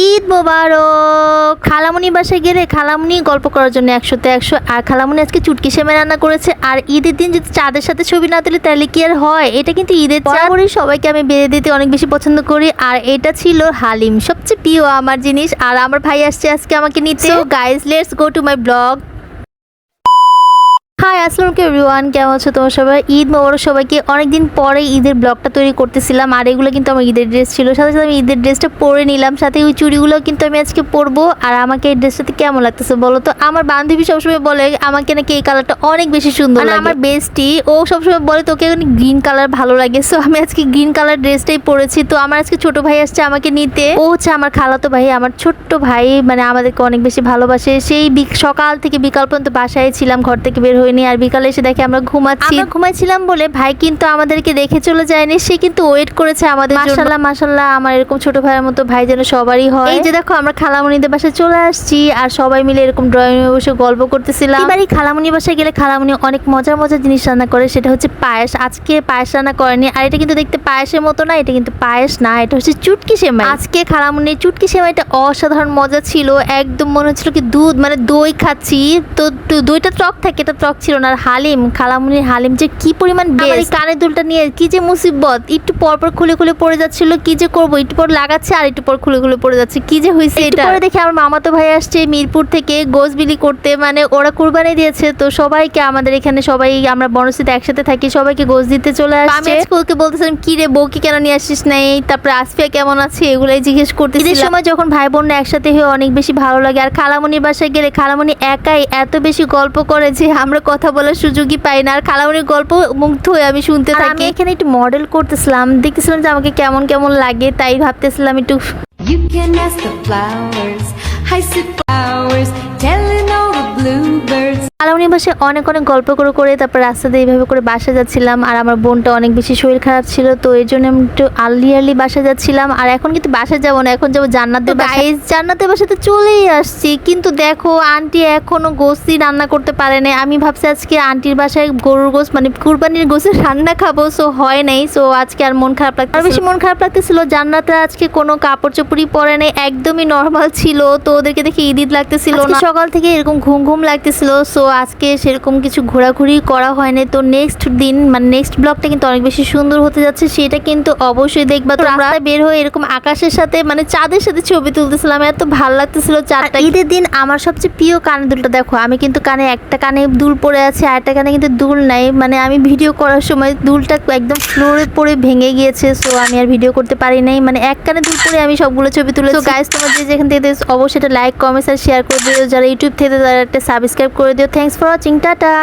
ঈদ মোবারক। খালামুনি বাসায় গেলে খালামুনি গল্প করার জন্য 100-তে 100। আর খালামুনি আজকে চুটকি সেমাই রান্না করেছে। আর ঈদের দিন যদি চাঁদের সাথে ছবি না তুলি তাহলে কি আর হয়? এটা কিন্তু ঈদের চাঁদ। সবাইকে আমি বেঁধে দিতে অনেক বেশি পছন্দ করি। আর এটা ছিল হালিম, সবচেয়ে প্রিয় আমার জিনিস। আর আমার ভাই আসছে আজকে আমাকে নিতে। So guys, let's go to my vlog. Hi, আসসালামু আলাইকুম এভরিওয়ান, কেমন আছো তোমরা সবাই? ঈদ মোবারক সবাইকে। অনেকদিন পরে ঈদের ব্লগটা তৈরি করতেছিলাম। আর এগুলো কিন্তু আমার ঈদের ড্রেস ছিল, সাথে সাথে আমি ঈদের ড্রেসটা পরে নিলাম, সাথে ওই চুড়িগুলো কিন্তু আমি আজকে পরবো। আর আমাকে এই ড্রেসটাতে কেমন লাগতেছে বলো তো? আমার বান্ধবী সবসময় বলে আমাকে নাকি এই কালারটা অনেক বেশি সুন্দর লাগে। আমার বেস্টি ও সবসময় বলে তোকে গ্রিন কালার ভালো লাগে। সো আমি আজকে গ্রিন কালার ড্রেসটাই পরেছি। তো আমার আজকে ছোট ভাই আসছে আমাকে নিতে। ও হচ্ছে আমার খালাতো ভাই, আমার ছোট্ট ভাই, মানে আমাদেরকে অনেক বেশি ভালোবাসে। সেই সকাল থেকে বিকাল পর্যন্ত বাসায় ছিলাম, ঘর থেকে বের হইনি। আর বিকালে এসে দেখে আমরা ঘুমাইছিলাম বলে ভাই কিন্তু আমাদেরকে দেখে চলে যায়নি, সে কিন্তু ওয়েট করেছে আমাদের জন্য। মাশাআল্লাহ মাশাআল্লাহ, আমার এরকম ছোট ভাইয়ের মতো ভাই যেন সবারই হয়। এই যে দেখো আমরা খালামুনিদের বাসায় চলে আসছি, আর সবাই মিলে এরকম ড্রয়িং রুমে বসে গল্প করতেছিলাম। এবারই খালামুনি বাসায় গেলে খালামুনি অনেক মজার মজার জিনিস রান্না করে, সেটা হচ্ছে পায়েস। আজকে পায়েস রান্না করেনি। আর এটা কিন্তু দেখতে পায়েসের মতো না, এটা কিন্তু পায়েস না, এটা হচ্ছে চুটকি সেমাই। আজকে খালামুনির চুটকি সেমাইটা অসাধারণ মজা ছিল। একদম মনে হচ্ছিল কি দুধ, মানে দই খাচ্ছি। তো দইটা টক থাকে, এটা টক ছিল না। আর হালিম, খালামুনির হালিম যে কি পরিমাণ বেশ। কানের দুলটা নিয়ে কি যে মুসিবত, একটু পর পর খুলে খুলে পড়ে যাচ্ছিল। কি যে করবো, একটু পর লাগাচ্ছে আর একটু পর খুলে খুলে পড়ে যাচ্ছে, কি যে হয়েছে। এটা পরে দেখে আমার মামাতো ভাই আসছে মিরপুর থেকে গোস বিলি করতে, মানে ওরা কুরবানি দিয়েছে। তো সবাইকে আমাদের এখানে সবাই আমরা বনশ্রীতে একসাথে থাকি, সবাইকে গোস দিতে চলে আসছে। আমি আজকে ওকে বলতেছিলাম কি রে বউকে কেন নিয়ে আসিস নাই, তারপরে আসফিয়া কেমন আছে এগুলাই জিজ্ঞেস করতে। ঈদের সময় যখন ভাই বোনরা একসাথে হয়ে অনেক বেশি ভালো লাগে। আর খালামুনির বাসায় গেলে খালামুনি একাই এত বেশি গল্প করে যে আমরা কথা বলার সুযোগই পাই না। আর খালামুনির গল্প মুগ্ধ হয়ে আমি শুনতে থাকি। আমি এখানে একটু মডেল করতেছিলাম, দেখতেছিলাম যে আমাকে কেমন কেমন লাগে, তাই ভাবতেছিলাম একটু। You can ask the flowers, I said flowers, telling all the bluebirds. খালামুনির বাসায় অনেক অনেক গল্প করে তারপর রাস্তা দিয়ে এইভাবে করে বাসা যাচ্ছিলাম। আর আমার বোনটা অনেক বেশি শরীর খারাপ ছিল, তো এই জন্য আমি একটু আর্লি বাসা যাচ্ছিলাম। আর এখন কিন্তু বাসা যাবো না, এখন যাবো জান্নাতের বাসায়। জান্নাতের বাসাতে চলেই আসছি, কিন্তু দেখো আন্টি এখনো গোস্তি রান্না করতে পারে নাই। আমি ভাবছি আজকে আন্টির বাসায় গরুর গোস্ত, মানে কুরবানির গোস্তের রান্না খাবো। সো হয় নাই। সো আজকে আর মন খারাপ লাগছে, আর বেশি মন খারাপ লাগতেছিল। জান্নাতে আজকে কোনো কাপড় চোপড়ই পরে নাই, একদমই নর্মাল ছিল। তো ওদেরকে দেখে ঈদ লাগতেছিল না, সকাল থেকে এরকম ঘুম ঘুম লাগতেছিল। সো আজকে সেরকম কিছু ঘোরাঘুরি করা হয়নি। তো নেক্সট দিন, মানে নেক্সট ব্লগটা কিন্তু অনেক বেশি সুন্দর হতে যাচ্ছে, সেটা কিন্তু অবশ্যই দেখবা তোমরা। বের হয়ে এরকম আকাশের সাথে, মানে চাঁদের সাথে ছবি তুলতেছিলাম, এত ভালো লাগতেছিল চাঁদটা। ঈদের দিন আমার সবচেয়ে প্রিয় কানের দুলটা দেখো, আমি কিন্তু কানে একটা কানে দুল পরে আছে, আর একটা কানে কিন্তু দুল নাই। মানে আমি ভিডিও করার সময় দুলটা একদম ফ্লোরে পড়ে ভেঙে গিয়েছে। সো আমি আর ভিডিও করতে পারি নাই, মানে এক কানে দুল পরে আমি সবগুলো ছবি তুলেছি। তো গাইস, তোমরা যেখান থেকে অবশ্যই এটা লাইক কমেন্টস আর শেয়ার করে দিও। যারা ইউটিউব থেকে তারা একটা সাবস্ক্রাইব করে দিও। Thanks for watching, tata.